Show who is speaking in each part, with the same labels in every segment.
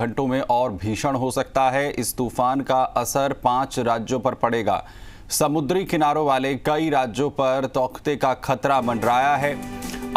Speaker 1: घंटों में और भीषण हो सकता है। इस तूफान का असर 5 राज्यों पर पड़ेगा। समुद्री किनारों वाले कई राज्यों पर तौकते का खतरा मंडराया है।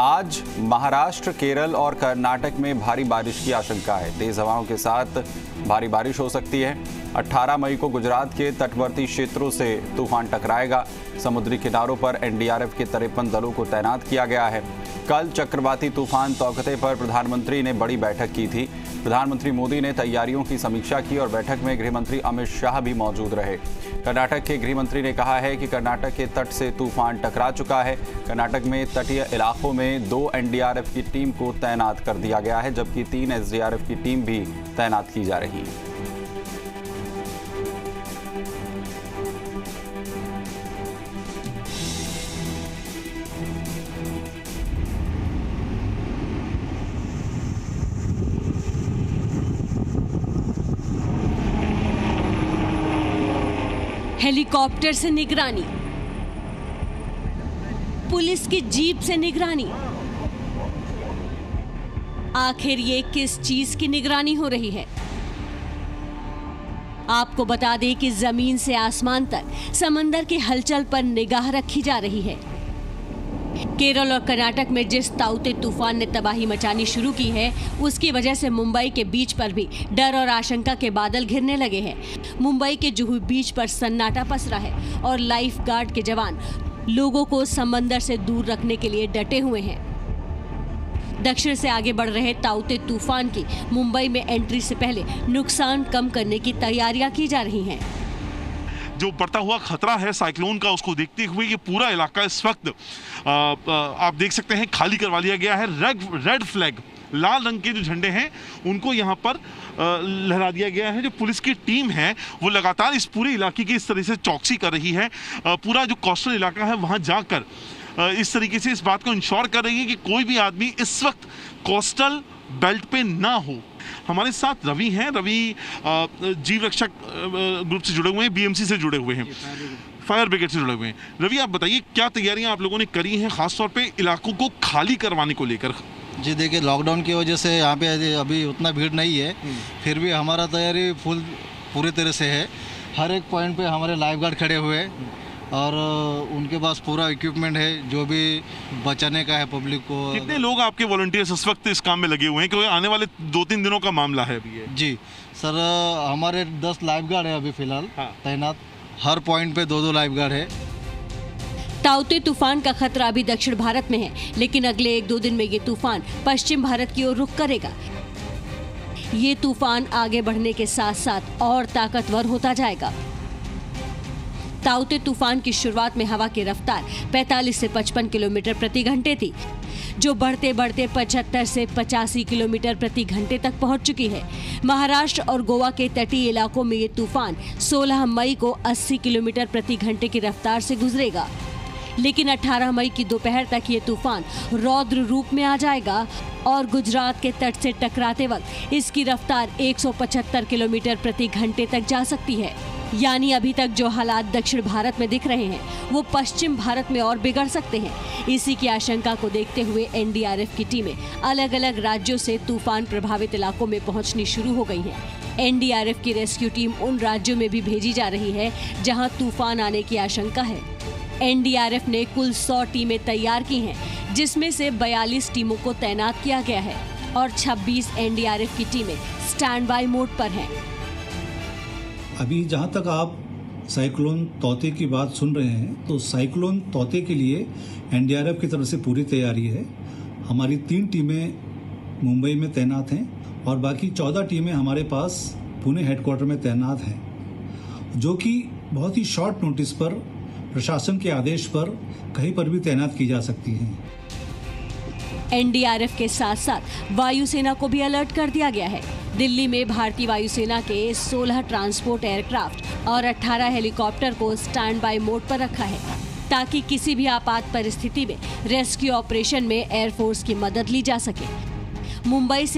Speaker 1: आज महाराष्ट्र, केरल और कर्नाटक में भारी बारिश की आशंका है। तेज हवाओं के साथ भारी बारिश हो सकती है। 18 मई को गुजरात के तटवर्ती क्षेत्रों से तूफान टकराएगा। समुद्री किनारों पर एनडीआरएफ के 53 दलों को तैनात किया गया है। कल चक्रवाती तूफान तौकते पर प्रधानमंत्री ने बड़ी बैठक की थी। प्रधानमंत्री मोदी ने तैयारियों की समीक्षा की और बैठक में गृहमंत्री अमित शाह भी मौजूद रहे। कर्नाटक के गृहमंत्री ने कहा है कि कर्नाटक के तट से तूफान टकरा चुका है। कर्नाटक में तटीय इलाकों में 2 एनडीआरएफ की टीम को तैनात कर दिया गया है, जबकि 3 एसडीआरएफ की टीम भी तैनात की जा रही है।
Speaker 2: हेलीकॉप्टर से निगरानी, पुलिस की जीप से निगरानी। आखिर ये किस चीज की निगरानी हो रही है? आपको बता दें कि जमीन से आसमान तक समंदर की हलचल पर निगाह रखी जा रही है। केरल और कर्नाटक में जिस ताउते तूफान ने तबाही मचानी शुरू की है, उसकी वजह से मुंबई के बीच पर भी डर और आशंका के बादल घिरने लगे हैं। मुंबई के जुहू बीच पर सन्नाटा पसरा है और लाइफ गार्ड के जवान लोगों को समंदर से दूर रखने के लिए डटे हुए हैं। दक्षिण से आगे बढ़ रहे ताउते तूफान की मुंबई में एंट्री से पहले नुकसान कम करने की तैयारियां की जा रही हैं।
Speaker 3: जो बढ़ता हुआ खतरा है साइक्लोन का, उसको देखते हुए ये पूरा इलाका इस वक्त आप देख सकते हैं खाली करवा लिया गया है। रेड फ्लैग, लाल रंग के जो झंडे हैं उनको यहाँ पर लहरा दिया गया है। जो पुलिस की टीम है वो लगातार इस पूरे इलाके की इस तरह से चौकसी कर रही है। पूरा जो कोस्टल इलाका है वहाँ जाकर इस तरीके से इस बात को इंश्योर कर रही है कि कोई भी आदमी इस वक्त कोस्टल बेल्ट पे ना हो। हमारे साथ रवि हैं। रवि जीव रक्षक ग्रुप से जुड़े हुए हैं, बीएमसी से जुड़े हुए हैं, फायर ब्रिगेड से जुड़े हुए हैं। रवि, आप बताइए क्या तैयारियां आप लोगों ने करी हैं, खासतौर पे इलाकों को खाली करवाने को लेकर?
Speaker 4: जी देखिए, लॉकडाउन की वजह से यहाँ पे अभी उतना भीड़ नहीं है, फिर भी हमारा तैयारी पूरी तरह से है। हर एक पॉइंट पे हमारे लाइफ गार्ड खड़े हुए हैं और उनके पास पूरा इक्विपमेंट है जो भी बचाने का है पब्लिक को।
Speaker 3: कितने लोग आपके वॉलंटियर्स इस वक्त इस काम में लगे हुए हैं, क्योंकि आने वाले 2-3 दिनों का मामला है अभी ये?
Speaker 4: जी सर, हमारे 10 लाइफ गार्ड है अभी फिलहाल तैनात। हर पॉइंट पे 2-2 लाइफ गार्ड है।
Speaker 2: ताउते तूफान का खतरा अभी दक्षिण भारत में है, लेकिन अगले 1-2 दिन में ये तूफान पश्चिम भारत की ओर रुख करेगा। ये तूफान आगे बढ़ने के साथ साथ और ताकतवर होता जाएगा। ताउते तूफान की शुरुआत में हवा की रफ्तार 45 से 55 किलोमीटर प्रति घंटे थी, जो बढ़ते बढ़ते 75 से 85 किलोमीटर प्रति घंटे तक पहुंच चुकी है। महाराष्ट्र और गोवा के तटीय इलाकों में ये तूफान 16 मई को 80 किलोमीटर प्रति घंटे की रफ्तार से गुजरेगा, लेकिन 18 मई की दोपहर तक ये तूफान रौद्र रूप में आ जाएगा और गुजरात के तट से टकराते वक्त इसकी रफ्तार 175 किलोमीटर प्रति घंटे तक जा सकती है। यानी अभी तक जो हालात दक्षिण भारत में दिख रहे हैं वो पश्चिम भारत में और बिगड़ सकते हैं। इसी की आशंका को देखते हुए एनडीआरएफ की टीमें अलग अलग राज्यों से तूफान प्रभावित इलाकों में पहुंचनी शुरू हो गई हैं। एनडीआरएफ की रेस्क्यू टीम उन राज्यों में भी भेजी जा रही है जहां तूफान आने की आशंका है। एनडीआरएफ ने कुल 100 टीमें तैयार की हैं, जिसमें से 42 टीमों को तैनात किया गया है और 26 एनडीआरएफ की टीमें स्टैंड बाय मोड पर हैं।
Speaker 5: अभी जहाँ तक आप साइक्लोन तौते की बात सुन रहे हैं, तो साइक्लोन तौते के लिए एनडीआरएफ की तरफ से पूरी तैयारी है। हमारी 3 टीमें मुंबई में तैनात हैं और बाकी 14 टीमें हमारे पास पुणे हेडक्वार्टर में तैनात हैं, जो कि बहुत ही शॉर्ट नोटिस पर प्रशासन के आदेश पर कहीं पर भी तैनात की जा सकती हैं।
Speaker 2: एनडीआरएफ के साथ साथ वायुसेना को भी अलर्ट कर दिया गया है। दिल्ली में भारतीय वायुसेना के 16 ट्रांसपोर्ट एयरक्राफ्ट और 18 हेलीकॉप्टर को स्टैंड बाय मोड पर रखा है, ताकि किसी भी आपात परिस्थिति में रेस्क्यू ऑपरेशन में एयरफोर्स की मदद ली जा सके। मुंबई से